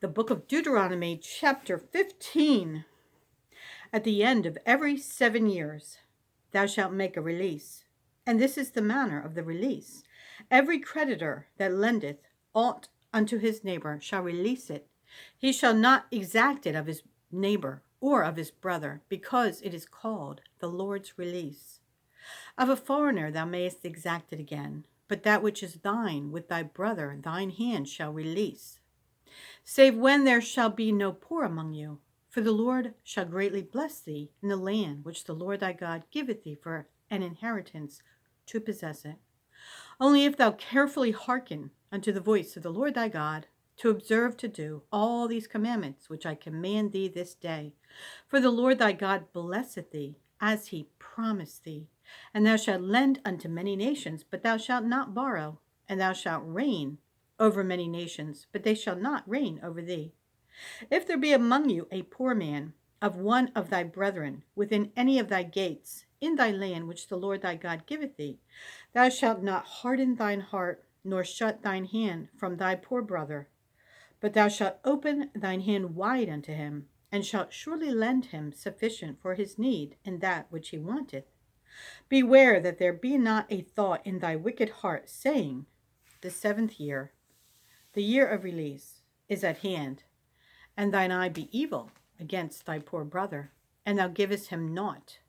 The Book of Deuteronomy, chapter 15. At the end of every 7 years, thou shalt make a release. And this is the manner of the release. Every creditor that lendeth aught unto his neighbor shall release it. He shall not exact it of his neighbor or of his brother, because it is called the Lord's release. Of a foreigner thou mayest exact it again, but that which is thine with thy brother thine hand shall release. Save when there shall be no poor among you, for the Lord shall greatly bless thee in the land which the Lord thy God giveth thee for an inheritance to possess it. Only if thou carefully hearken unto the voice of the Lord thy God, to observe to do all these commandments which I command thee this day. For the Lord thy God blesseth thee, as he promised thee. And thou shalt lend unto many nations, but thou shalt not borrow. And thou shalt reign over many nations, but they shall not reign over thee. If there be among you a poor man of one of thy brethren within any of thy gates in thy land which the Lord thy God giveth thee, thou shalt not harden thine heart, nor shut thine hand from thy poor brother, but thou shalt open thine hand wide unto him, and shalt surely lend him sufficient for his need in that which he wanteth. Beware that there be not a thought in thy wicked heart, saying, the 7th year, the year of release, is at hand, and thine eye be evil against thy poor brother, and thou givest him naught,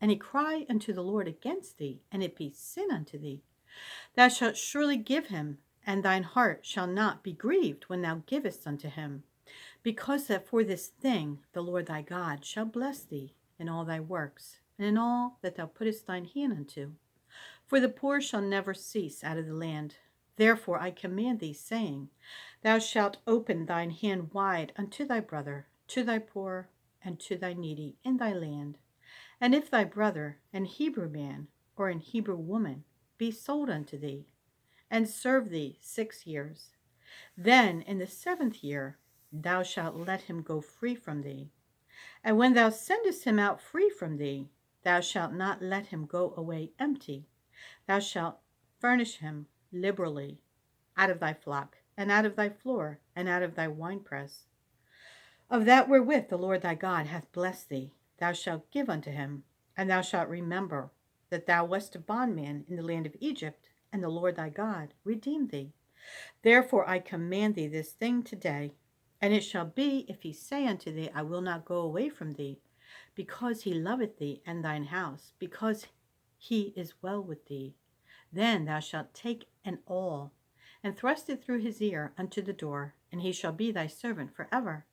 and he cry unto the Lord against thee, and it be sin unto thee. Thou shalt surely give him, and thine heart shall not be grieved when thou givest unto him, because that for this thing the Lord thy God shall bless thee in all thy works, and in all that thou puttest thine hand unto. For the poor shall never cease out of the land. Therefore I command thee, saying, thou shalt open thine hand wide unto thy brother, to thy poor, and to thy needy in thy land. And if thy brother, an Hebrew man or an Hebrew woman, be sold unto thee, and serve thee 6 years, then in the 7th year thou shalt let him go free from thee. And when thou sendest him out free from thee, thou shalt not let him go away empty. Thou shalt furnish him liberally out of thy flock, and out of thy floor, and out of thy winepress. Of that wherewith the Lord thy God hath blessed thee, thou shalt give unto him, and thou shalt remember that thou wast a bondman in the land of Egypt, and the Lord thy God redeemed thee. Therefore I command thee this thing today. And it shall be, if he say unto thee, I will not go away from thee, because he loveth thee and thine house, because he is well with thee, then thou shalt take an awl, and thrust it through his ear unto the door, and he shall be thy servant forever.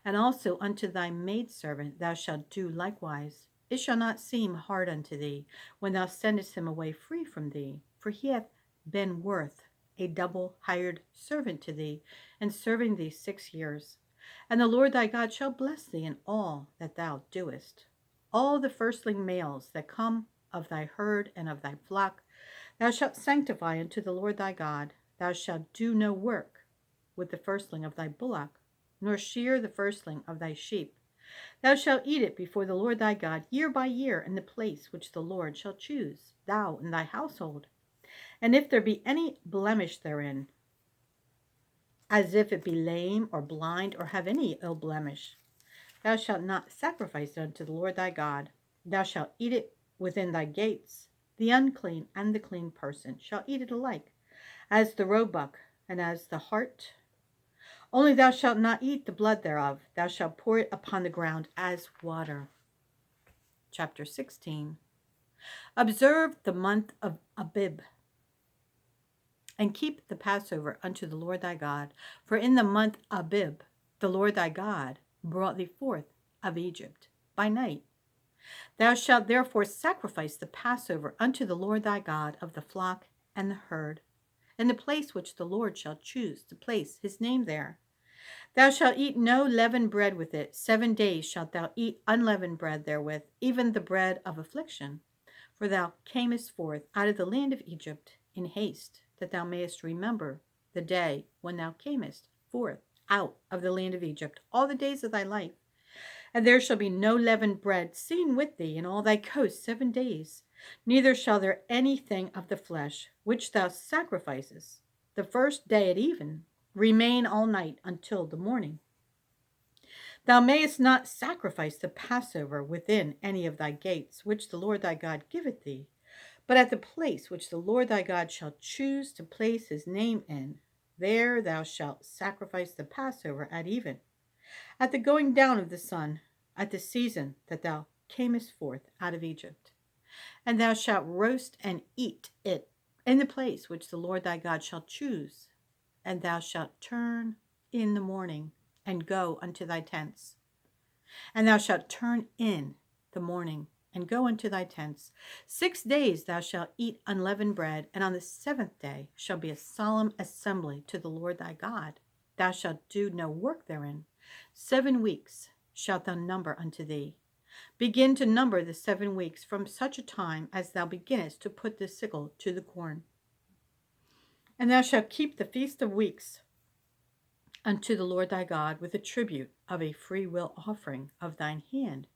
And also unto thy maidservant thou shalt do likewise. It shall not seem hard unto thee, when thou sendest him away free from thee, for he hath been worth a double hired servant to thee, and serving thee 6 years. And the Lord thy God shall bless thee in all that thou doest. All the firstling males that come of thy herd and of thy flock thou shalt sanctify unto the Lord thy God. Thou shalt do no work with the firstling of thy bullock, nor shear the firstling of thy sheep. Thou shalt eat it before the Lord thy God year by year in the place which the Lord shall choose, thou and thy household. And if there be any blemish therein, as if it be lame or blind or have any ill blemish, thou shalt not sacrifice it unto the Lord thy God. Thou shalt eat it within thy gates. The unclean and the clean person shall eat it alike, as the roebuck and as the hart. Only thou shalt not eat the blood thereof. Thou shalt pour it upon the ground as water. Chapter 16. Observe the month of Abib, and keep the Passover unto the Lord thy God. For in the month Abib the Lord thy God brought thee forth of Egypt by night. Thou shalt therefore sacrifice the Passover unto the Lord thy God of the flock and the herd, in the place which the Lord shall choose to place his name there. Thou shalt eat no leavened bread with it. 7 days shalt thou eat unleavened bread therewith, even the bread of affliction. For thou camest forth out of the land of Egypt in haste, that thou mayest remember the day when thou camest forth out of the land of Egypt all the days of thy life. And there shall be no leavened bread seen with thee in all thy coasts 7 days, neither shall there anything of the flesh which thou sacrificest the first day at even remain all night until the morning. Thou mayest not sacrifice the Passover within any of thy gates, which the Lord thy God giveth thee, but at the place which the Lord thy God shall choose to place his name in, there thou shalt sacrifice the Passover at even, at the going down of the sun, at the season that thou camest forth out of Egypt. And thou shalt roast and eat it in the place which the Lord thy God shall choose. And thou shalt turn in the morning and go unto thy tents. And thou shalt turn in the morning and go unto thy tents. 6 days thou shalt eat unleavened bread, and on the 7th day shall be a solemn assembly to the Lord thy God. Thou shalt do no work therein. 7 weeks shalt thou number unto thee. Begin to number the 7 weeks from such a time as thou beginnest to put the sickle to the corn. And thou shalt keep the feast of weeks unto the Lord thy God with a tribute of a freewill offering of thine hand,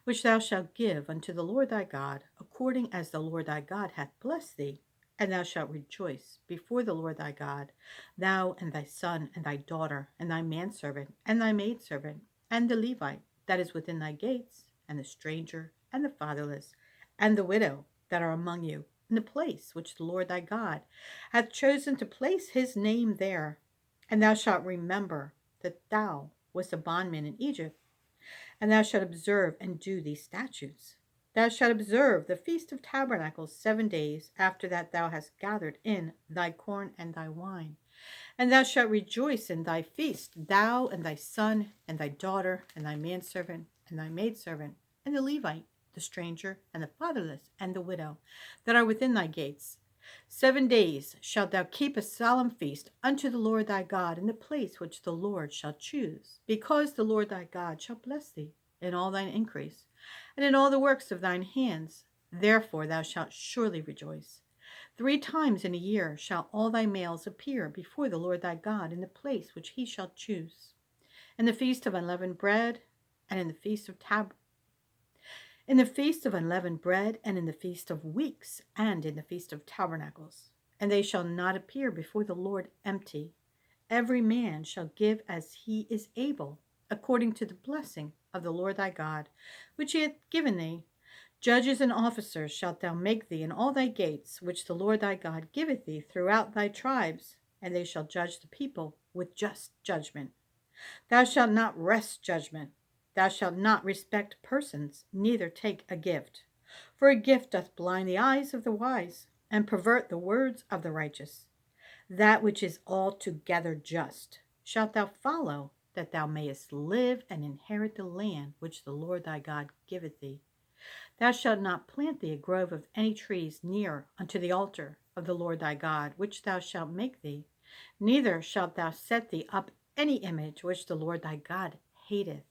which thou shalt give unto the Lord thy God, according as the Lord thy God hath blessed thee. And thou shalt rejoice before the Lord thy God, thou and thy son and thy daughter, and thy manservant, and thy maidservant, and the Levite that is within thy gates, and the stranger, and the fatherless, and the widow that are among you, in the place which the Lord thy God hath chosen to place his name there. And thou shalt remember that thou wast a bondman in Egypt, and thou shalt observe and do these statutes. Thou shalt observe the Feast of Tabernacles 7 days after that thou hast gathered in thy corn and thy wine. And thou shalt rejoice in thy feast, thou and thy son and thy daughter and thy manservant and thy maidservant, and the Levite, the stranger, and the fatherless, and the widow that are within thy gates. 7 days shalt thou keep a solemn feast unto the Lord thy God in the place which the Lord shall choose, because the Lord thy God shall bless thee in all thine increase, and in all the works of thine hands. Therefore thou shalt surely rejoice. 3 times in a year shall all thy males appear before the Lord thy God in the place which he shall choose, in the feast of unleavened bread, and in the feast of unleavened bread, and in the feast of weeks, and in the feast of tabernacles. And they shall not appear before the Lord empty. Every man shall give as he is able, according to the blessing of the Lord thy God, which he hath given thee. Judges and officers shalt thou make thee in all thy gates, which the Lord thy God giveth thee throughout thy tribes, and they shall judge the people with just judgment. Thou shalt not wrest judgment. Thou shalt not respect persons, neither take a gift. For a gift doth blind the eyes of the wise, and pervert the words of the righteous. That which is altogether just shalt thou follow, that thou mayest live and inherit the land which the Lord thy God giveth thee. Thou shalt not plant thee a grove of any trees near unto the altar of the Lord thy God, which thou shalt make thee. Neither shalt thou set thee up any image which the Lord thy God hateth.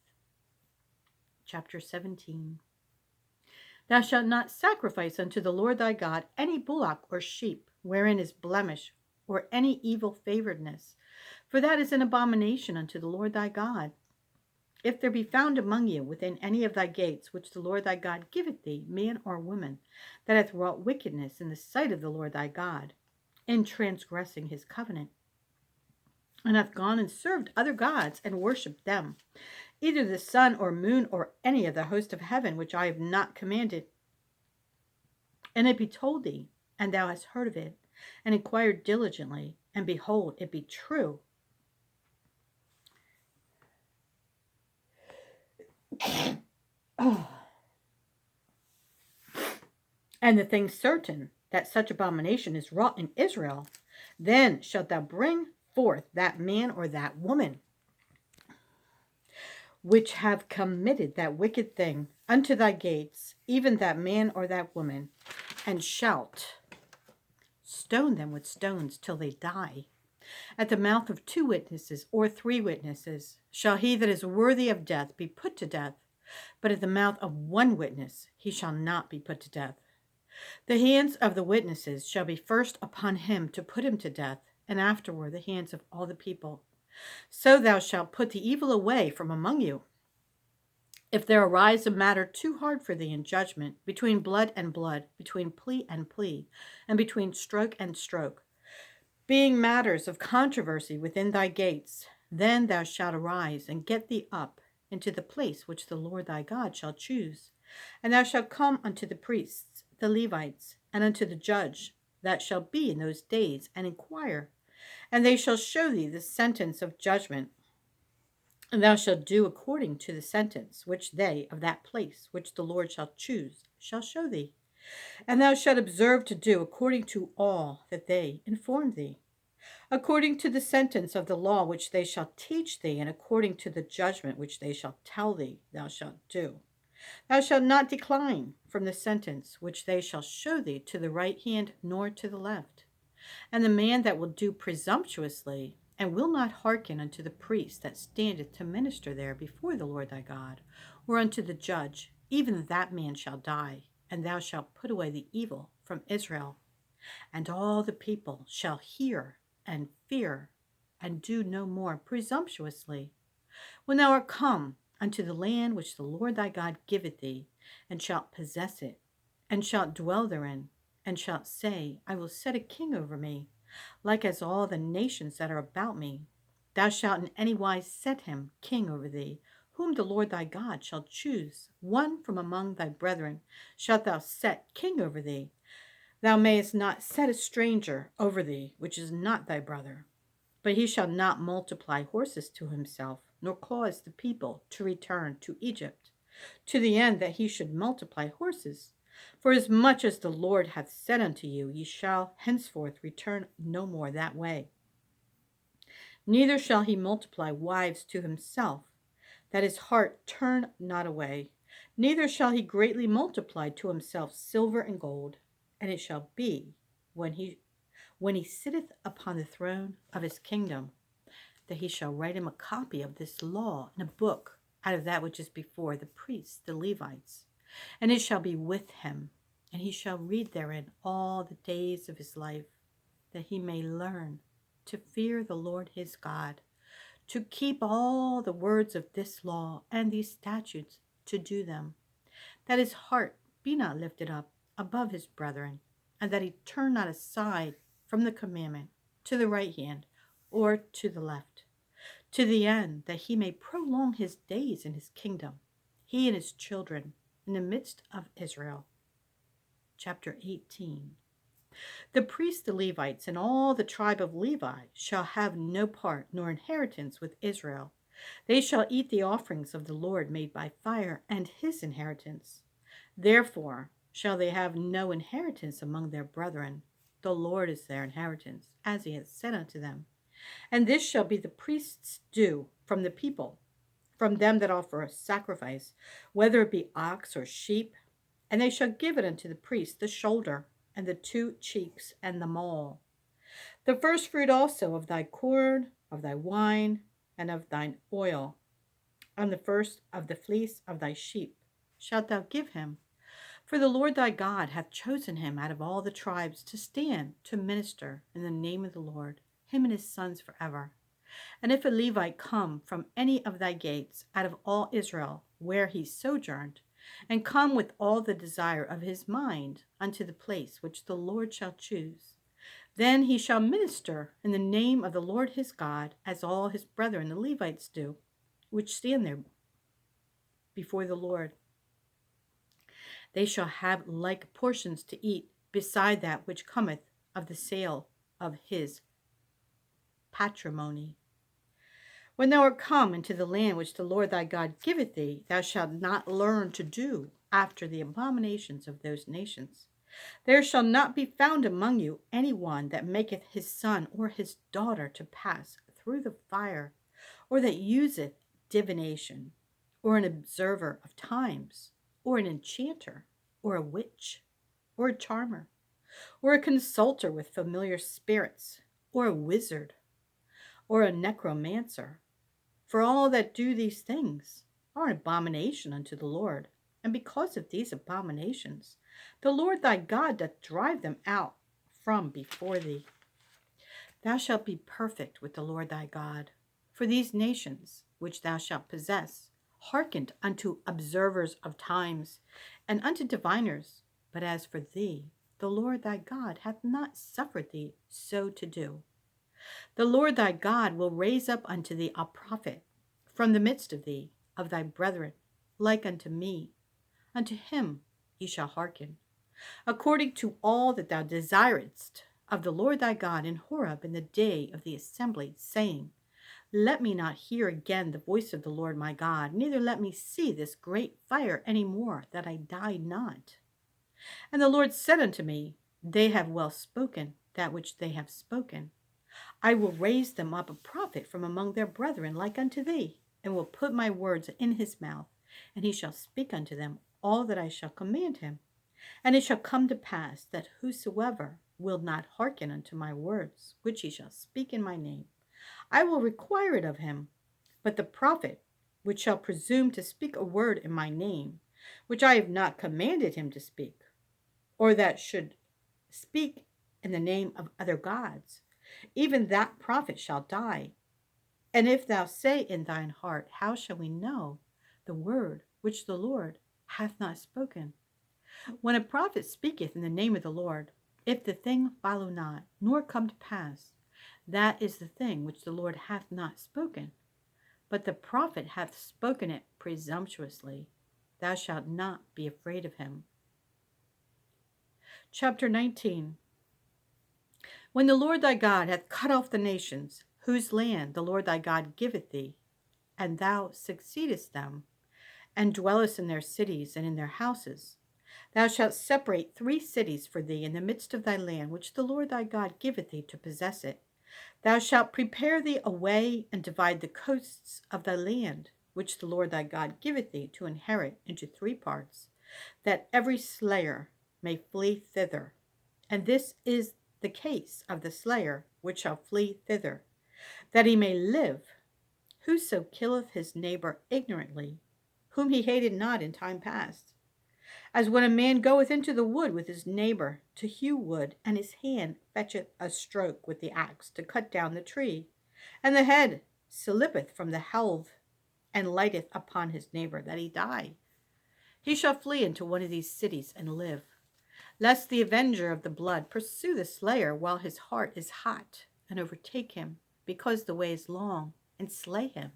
Chapter 17. Thou shalt not sacrifice unto the Lord thy God any bullock or sheep, wherein is blemish, or any evil favoredness, for that is an abomination unto the Lord thy God. If there be found among you within any of thy gates, which the Lord thy God giveth thee, man or woman, that hath wrought wickedness in the sight of the Lord thy God, in transgressing his covenant, and hath gone and served other gods and worshipped them, either the sun or moon or any of the host of heaven, which I have not commanded, and it be told thee, and thou hast heard of it, and inquired diligently, and behold, it be true, and the thing certain, that such abomination is wrought in Israel, then shalt thou bring forth that man or that woman which have committed that wicked thing unto thy gates, even that man or that woman, and shalt stone them with stones till they die. At the mouth of 2 witnesses or 3 witnesses shall he that is worthy of death be put to death, but at the mouth of 1 witness he shall not be put to death. The hands of the witnesses shall be first upon him to put him to death, and afterward the hands of all the people. So thou shalt put the evil away from among you. If there arise a matter too hard for thee in judgment, between blood and blood, between plea and plea, and between stroke and stroke, being matters of controversy within thy gates, then thou shalt arise and get thee up, into the place which the Lord thy God shall choose. And thou shalt come unto the priests, the Levites, and unto the judge that shall be in those days, and inquire. And they shall show thee the sentence of judgment. And thou shalt do according to the sentence which they of that place which the Lord shall choose shall show thee. And thou shalt observe to do according to all that they inform thee, according to the sentence of the law which they shall teach thee, and according to the judgment which they shall tell thee, thou shalt do. Thou shalt not decline from the sentence which they shall show thee to the right hand nor to the left. And the man that will do presumptuously, and will not hearken unto the priest that standeth to minister there before the Lord thy God, or unto the judge, even that man shall die, and thou shalt put away the evil from Israel. And all the people shall hear and fear, and do no more presumptuously. When thou art come unto the land which the Lord thy God giveth thee, and shalt possess it, and shalt dwell therein, and shalt say, I will set a king over me, like as all the nations that are about me. Thou shalt in any wise set him king over thee, whom the Lord thy God shall choose. One from among thy brethren shalt thou set king over thee. Thou mayest not set a stranger over thee, which is not thy brother. But he shall not multiply horses to himself, nor cause the people to return to Egypt, to the end that he should multiply horses. For as much as the Lord hath said unto you, ye shall henceforth return no more that way. Neither shall he multiply wives to himself, that his heart turn not away. Neither shall he greatly multiply to himself silver and gold. And it shall be, when he sitteth upon the throne of his kingdom, that he shall write him a copy of this law in a book out of that which is before the priests, the Levites. And it shall be with him, and he shall read therein all the days of his life, that he may learn to fear the Lord his God, to keep all the words of this law and these statutes, to do them, that his heart be not lifted up above his brethren, and that he turn not aside from the commandment to the right hand or to the left, to the end that he may prolong his days in his kingdom, he and his children, in the midst of Israel. Chapter 18. The priests, the Levites, and all the tribe of Levi shall have no part nor inheritance with Israel. They shall eat the offerings of the Lord made by fire, and his inheritance. Therefore shall they have no inheritance among their brethren. The Lord is their inheritance, as he hath said unto them. And this shall be the priest's due from the people, from them that offer a sacrifice, whether it be ox or sheep. And they shall give it unto the priest, the shoulder, and the 2 cheeks, and the maw. The first fruit also of thy corn, of thy wine, and of thine oil, and the first of the fleece of thy sheep shalt thou give him. For the Lord thy God hath chosen him out of all the tribes to stand to minister in the name of the Lord, him and his sons forever. And if a Levite come from any of thy gates out of all Israel, where he sojourned, and come with all the desire of his mind unto the place which the Lord shall choose, then he shall minister in the name of the Lord his God, as all his brethren the Levites do, which stand there before the Lord. They shall have like portions to eat, beside that which cometh of the sale of his patrimony. When thou art come into the land which the Lord thy God giveth thee, thou shalt not learn to do after the abominations of those nations. There shall not be found among you any one that maketh his son or his daughter to pass through the fire, or that useth divination, or an observer of times, or an enchanter, or a witch, or a charmer, or a consulter with familiar spirits, or a wizard, or a necromancer. For all that do these things are an abomination unto the Lord. And because of these abominations, the Lord thy God doth drive them out from before thee. Thou shalt be perfect with the Lord thy God. For these nations, which thou shalt possess, hearkened unto observers of times, and unto diviners. But as for thee, the Lord thy God hath not suffered thee so to do. The Lord thy God will raise up unto thee a prophet from the midst of thee, of thy brethren, like unto me, unto him ye shall hearken, according to all that thou desiredst of the Lord thy God in Horeb in the day of the assembly, saying, Let me not hear again the voice of the Lord my God, neither let me see this great fire any more, that I die not. And the Lord said unto me, They have well spoken that which they have spoken. I will raise them up a prophet from among their brethren like unto thee, and will put my words in his mouth, and he shall speak unto them all that I shall command him. And it shall come to pass that whosoever will not hearken unto my words, which he shall speak in my name, I will require it of him. But the prophet which shall presume to speak a word in my name, which I have not commanded him to speak, or that should speak in the name of other gods, even that prophet shall die. And if thou say in thine heart, How shall we know the word which the Lord hath not spoken? When a prophet speaketh in the name of the Lord, if the thing follow not, nor come to pass, that is the thing which the Lord hath not spoken. But the prophet hath spoken it presumptuously. Thou shalt not be afraid of him. Chapter 19. When the Lord thy God hath cut off the nations, whose land the Lord thy God giveth thee, and thou succeedest them, and dwellest in their cities and in their houses, thou shalt separate 3 cities for thee in the midst of thy land, which the Lord thy God giveth thee to possess it. Thou shalt prepare thee a way, and divide the coasts of thy land, which the Lord thy God giveth thee to inherit, into 3 parts, that every slayer may flee thither. And this is the case of the slayer which shall flee thither, that he may live. Whoso killeth his neighbor ignorantly, whom he hated not in time past, as when a man goeth into the wood with his neighbor to hew wood, and his hand fetcheth a stroke with the axe to cut down the tree, and the head slippeth from the helve, and lighteth upon his neighbor, that he die. He shall flee into one of these cities and live, lest the avenger of the blood pursue the slayer while his heart is hot, and overtake him, because the way is long, and slay him,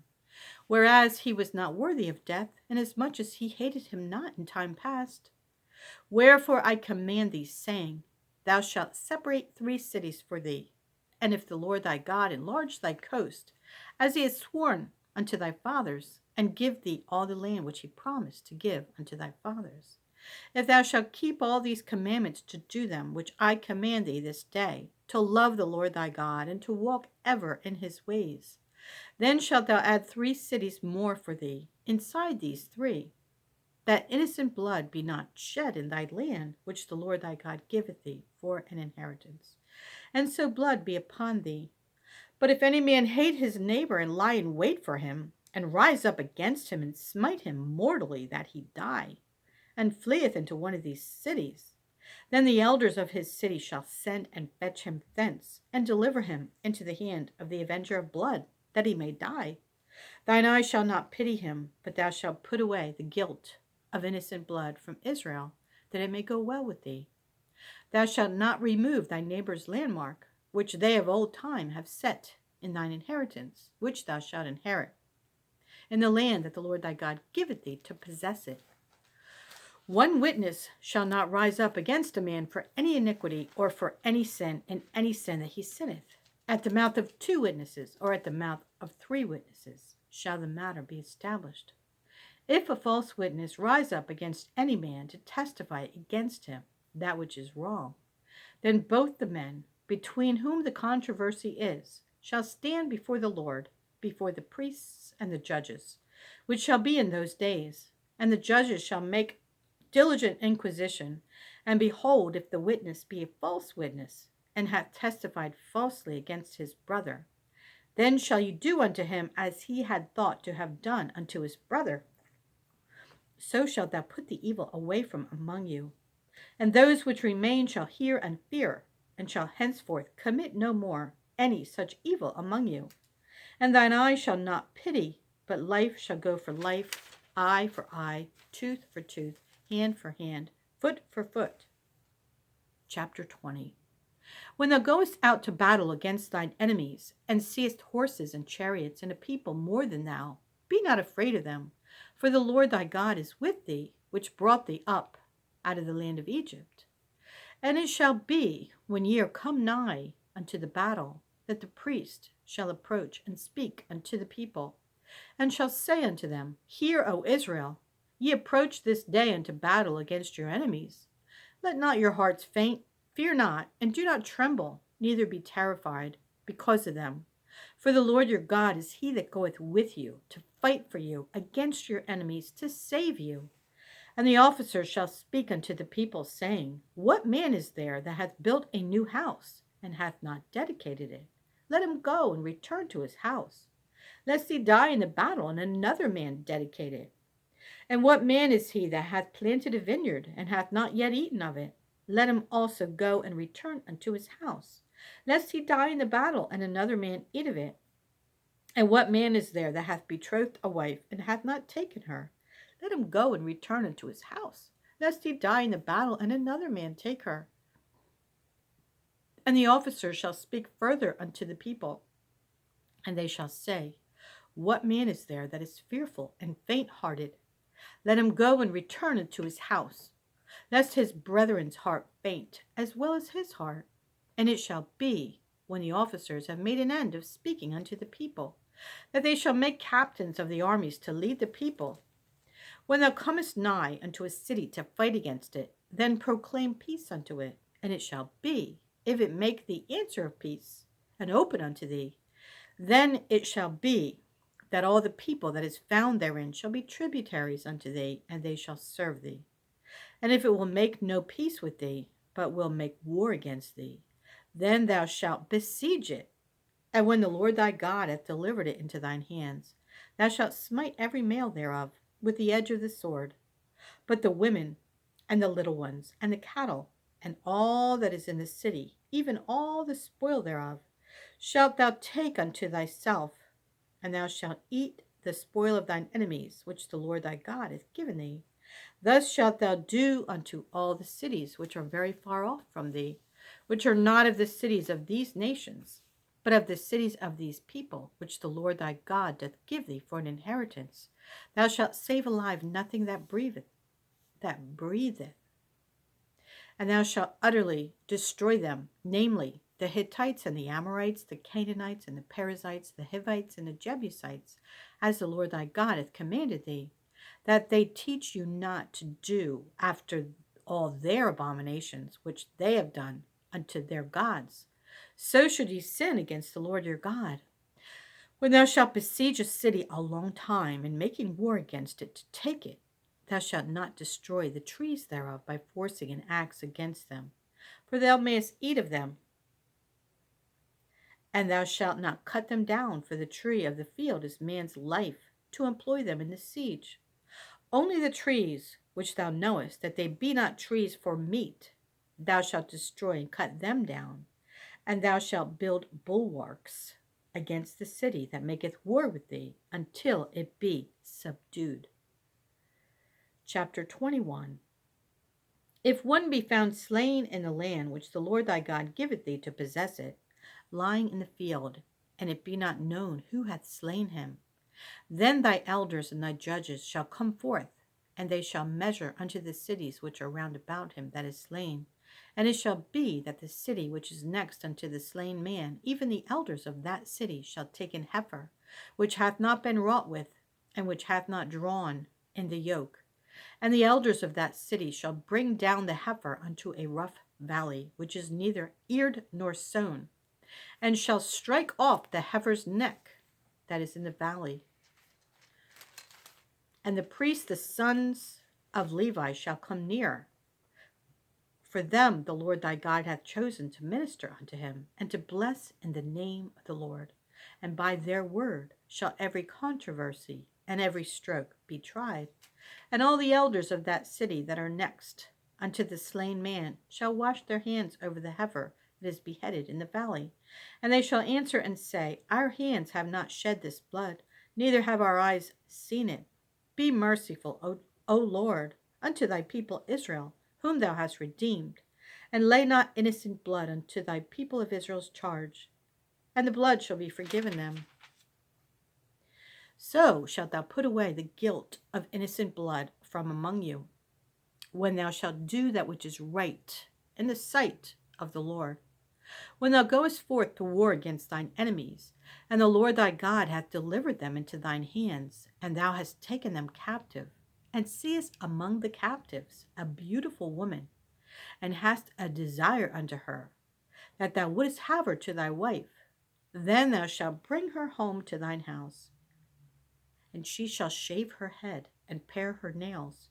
whereas he was not worthy of death, inasmuch as he hated him not in time past. Wherefore I command thee, saying, Thou shalt separate 3 cities for thee. And if the Lord thy God enlarge thy coast, as he has sworn unto thy fathers, and give thee all the land which he promised to give unto thy fathers, if thou shalt keep all these commandments to do them, which I command thee this day, to love the Lord thy God, and to walk ever in his ways, then shalt thou add 3 cities more for thee, inside these 3, that innocent blood be not shed in thy land, which the Lord thy God giveth thee for an inheritance, and so blood be upon thee. But if any man hate his neighbor, and lie in wait for him, and rise up against him, and smite him mortally, that he die, and fleeth into one of these cities, then the elders of his city shall send and fetch him thence, and deliver him into the hand of the avenger of blood, that he may die. Thine eye shall not pity him, but thou shalt put away the guilt of innocent blood from Israel, that it may go well with thee. Thou shalt not remove thy neighbor's landmark, which they of old time have set in thine inheritance, which thou shalt inherit, in the land that the Lord thy God giveth thee to possess it. 1 witness shall not rise up against a man for any iniquity, or for any sin, in any sin that he sinneth. At the mouth of 2 witnesses, or at the mouth of 3 witnesses, shall the matter be established. If a false witness rise up against any man to testify against him that which is wrong, then both the men, between whom the controversy is, shall stand before the Lord, before the priests and the judges, which shall be in those days. And the judges shall make diligent inquisition, and behold, if the witness be a false witness, and hath testified falsely against his brother, then shall you do unto him as he had thought to have done unto his brother. So shalt thou put the evil away from among you. And those which remain shall hear and fear, and shall henceforth commit no more any such evil among you. And thine eye shall not pity, but life shall go for life, eye for eye, tooth for tooth, hand for hand, foot for foot. Chapter 20. When thou goest out to battle against thine enemies, and seest horses and chariots, and a people more than thou, be not afraid of them, For the Lord thy God is with thee, which brought thee up out of the land of Egypt. And it shall be, when ye are come nigh unto the battle, that the priest shall approach and speak unto the people, and shall say unto them, Hear, O Israel, ye approach this day unto battle against your enemies. Let not your hearts faint, fear not, and do not tremble, neither be terrified because of them. For the Lord your God is he that goeth with you to fight for you against your enemies, to save you. And the officers shall speak unto the people, saying, What man is there that hath built a new house, and hath not dedicated it? Let him go and return to his house, lest he die in the battle, and another man dedicate it. And what man is he that hath planted a vineyard, and hath not yet eaten of it? Let him also go and return unto his house, lest he die in the battle, and another man eat of it. And what man is there that hath betrothed a wife, and hath not taken her? Let him go and return unto his house, lest he die in the battle, and another man take her. And the officers shall speak further unto the people, and they shall say, What man is there that is fearful and faint-hearted? Let him go and return unto his house, lest his brethren's heart faint, as well as his heart. And it shall be, when the officers have made an end of speaking unto the people, that they shall make captains of the armies to lead the people. When thou comest nigh unto a city to fight against it, then proclaim peace unto it. And it shall be, if it make thee answer of peace, and open unto thee, then it shall be that all the people that is found therein shall be tributaries unto thee, and they shall serve thee. And if it will make no peace with thee, but will make war against thee, then thou shalt besiege it. And when the Lord thy God hath delivered it into thine hands, thou shalt smite every male thereof with the edge of the sword. But the women, and the little ones, and the cattle, and all that is in the city, even all the spoil thereof, shalt thou take unto thyself, and thou shalt eat the spoil of thine enemies, which the Lord thy God hath given thee. Thus shalt thou do unto all the cities which are very far off from thee, which are not of the cities of these nations, but of the cities of these people, which the Lord thy God doth give thee for an inheritance. Thou shalt save alive nothing that breatheth, and thou shalt utterly destroy them, namely, the Hittites and the Amorites, the Canaanites and the Perizzites, the Hivites and the Jebusites, as the Lord thy God hath commanded thee, that they teach you not to do after all their abominations which they have done unto their gods. So should ye sin against the Lord your God. When thou shalt besiege a city a long time, in making war against it to take it, thou shalt not destroy the trees thereof by forcing an axe against them, for thou mayest eat of them. And thou shalt not cut them down, for the tree of the field is man's life, to employ them in the siege. Only the trees which thou knowest that they be not trees for meat, thou shalt destroy and cut them down. And thou shalt build bulwarks against the city that maketh war with thee, until it be subdued. Chapter 21. If one be found slain in the land which the Lord thy God giveth thee to possess it, lying in the field, and it be not known who hath slain him, then thy elders and thy judges shall come forth, and they shall measure unto the cities which are round about him that is slain. And it shall be that the city which is next unto the slain man, even the elders of that city shall take an heifer, which hath not been wrought with, and which hath not drawn in the yoke. And the elders of that city shall bring down the heifer unto a rough valley, which is neither eared nor sown, and shall strike off the heifer's neck that is in the valley. And the priests, the sons of Levi, shall come near. For them the Lord thy God hath chosen to minister unto him, and to bless in the name of the Lord. And by their word shall every controversy and every stroke be tried. And all the elders of that city that are next unto the slain man shall wash their hands over the heifer that is beheaded in the valley. And they shall answer and say, Our hands have not shed this blood, neither have our eyes seen it. Be merciful, O Lord, unto thy people Israel, whom thou hast redeemed, and lay not innocent blood unto thy people of Israel's charge, and the blood shall be forgiven them. So shalt thou put away the guilt of innocent blood from among you, when thou shalt do that which is right in the sight of the Lord. When thou goest forth to war against thine enemies, and the Lord thy God hath delivered them into thine hands, and thou hast taken them captive, and seest among the captives a beautiful woman, and hast a desire unto her, that thou wouldest have her to thy wife, then thou shalt bring her home to thine house, and she shall shave her head and pare her nails,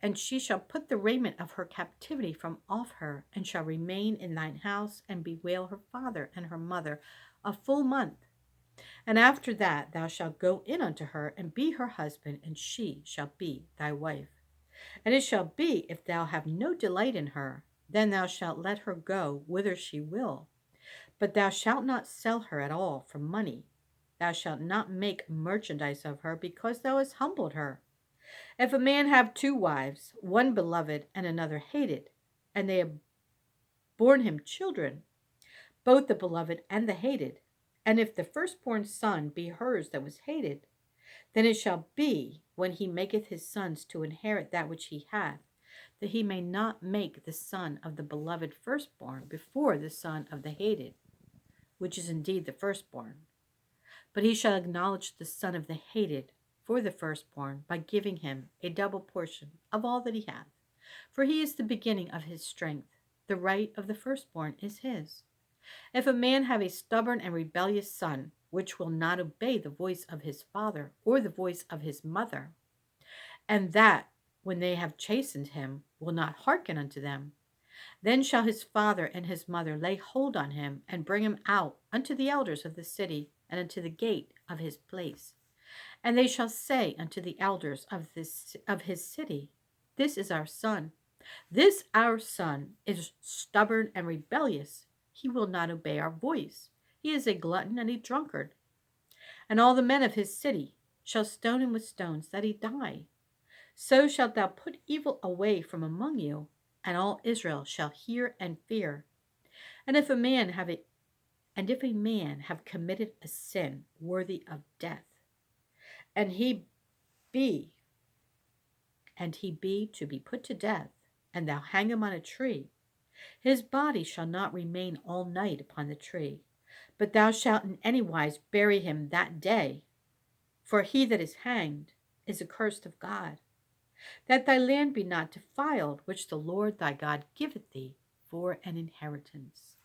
and she shall put the raiment of her captivity from off her, and shall remain in thine house, and bewail her father and her mother a full month. And after that thou shalt go in unto her, and be her husband, and she shall be thy wife. And it shall be, if thou have no delight in her, then thou shalt let her go whither she will. But thou shalt not sell her at all for money. Thou shalt not make merchandise of her, because thou hast humbled her. If a man have two wives, one beloved and another hated, and they have borne him children, both the beloved and the hated, and if the firstborn son be hers that was hated, then it shall be, when he maketh his sons to inherit that which he hath, that he may not make the son of the beloved firstborn before the son of the hated, which is indeed the firstborn. But he shall acknowledge the son of the hated for the firstborn by giving him a double portion of all that he hath. For he is the beginning of his strength. The right of the firstborn is his. If a man have a stubborn and rebellious son, which will not obey the voice of his father or the voice of his mother, and that, when they have chastened him, will not hearken unto them, then shall his father and his mother lay hold on him, and bring him out unto the elders of the city, and unto the gate of his place. And they shall say unto the elders of his city, This is our son. This our son is stubborn and rebellious. He will not obey our voice. He is a glutton and a drunkard. And all the men of his city shall stone him with stones, that he die. So shalt thou put evil away from among you, and all Israel shall hear and fear. And if a man have committed a sin worthy of death, and he be to be put to death, and thou hang him on a tree, his body shall not remain all night upon the tree, but thou shalt in any wise bury him that day. For he that is hanged is accursed of God, that thy land be not defiled, which the Lord thy God giveth thee for an inheritance.